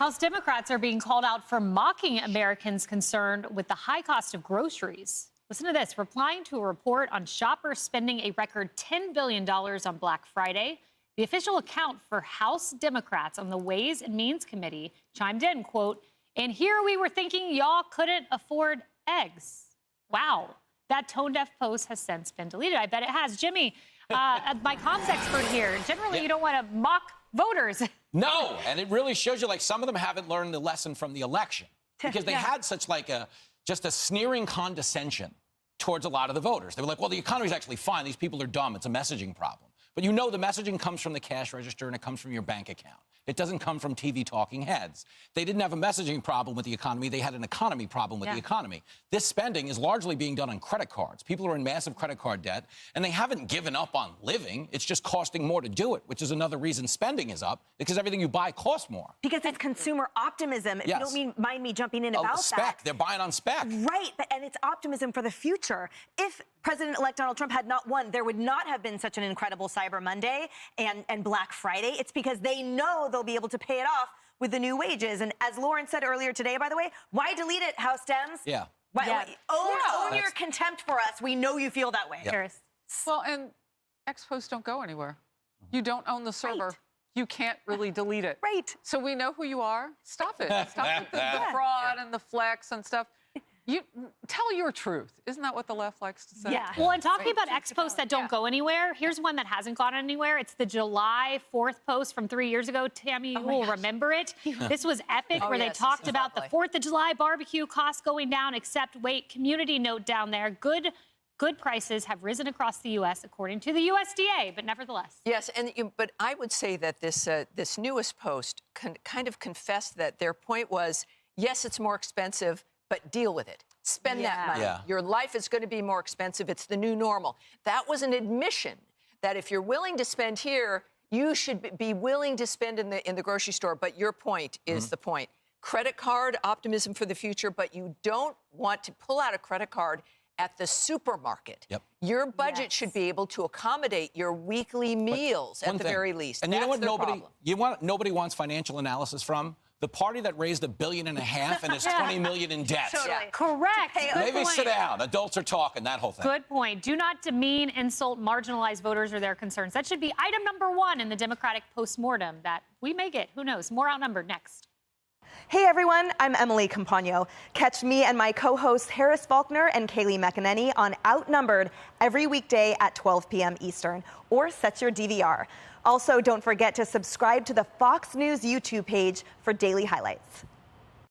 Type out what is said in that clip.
House Democrats are being called out for mocking Americans concerned with the high cost of groceries. Listen to this. Replying to a report on shoppers spending a record $10 billion on Black Friday, the official account for House Democrats on the Ways and Means Committee chimed in, quote, "And here we were thinking y'all couldn't afford eggs." Wow. That tone-deaf post has since been deleted. I bet it has. Jimmy, my comms expert here, generally you don't want to mock voters. No, and it really shows you, like, some of them haven't learned the lesson from the election because they had such just a sneering condescension towards a lot of the voters. They were like, well, the economy's actually fine. These people are dumb. It's a messaging problem. But you know the messaging comes from the cash register and it comes from your bank account. It doesn't come from TV talking heads. They didn't have a messaging problem with the economy. They had an economy problem with the economy. This spending is largely being done on credit cards. People are in massive credit card debt, and they haven't given up on living. It's just costing more to do it, which is another reason spending is up, because everything you buy costs more. Because it's consumer optimism. If you don't mind me jumping in about spec. that. They're buying on spec. Right, and it's optimism for the future. If President-elect Donald Trump had not won, there would not have been such an incredible Cyber Monday and Black Friday. It's because they know they'll be able to pay it off with the new wages. And as Lauren said earlier today, by the way, why delete it, House Dems? Yeah. Own your contempt for us. We know you feel that way. Paris. Well, and ex-posts don't go anywhere. You don't own the server. Right. You can't really delete it. Right. So we know who you are. Stop it. Stop with the fraud and the flex and stuff. You tell your truth. Isn't that what the left likes to say? Yeah. Well, and talking about ex-posts that don't go anywhere, here's one that hasn't gone anywhere. It's the July 4th post from 3 years ago. Tammy, you will remember it. This was epic, where they talked about the 4th of July barbecue costs going down, except, wait, community note down there. Good prices have risen across the U.S., according to the USDA, but nevertheless. Yes, but I would say that this newest post kind of confessed that their point was, yes, it's more expensive, but deal with it. Spend that money. Yeah. Your life is going to be more expensive. It's the new normal. That was an admission that if you're willing to spend here, you should be willing to spend in the grocery store. But your point is the point. Credit card, optimism for the future, but you don't want to pull out a credit card at the supermarket. Yep. Your budget should be able to accommodate your weekly meals at the very least. And you know what nobody wants financial analysis from? The party that raised $1.5 billion and is $20 million in debt. Totally. Correct. Maybe sit down. Adults are talking, that whole thing. Good point. Do not demean, insult, marginalize voters or their concerns. That should be item number 1 in the Democratic postmortem that we may get. Who knows? More Outnumbered next. Hey everyone, I'm Emily Campagno. Catch me and my co-hosts Harris Faulkner and Kaylee McEnany on Outnumbered every weekday at 12 p.m. Eastern, or set your DVR. Also, don't forget to subscribe to the Fox News YouTube page for daily highlights.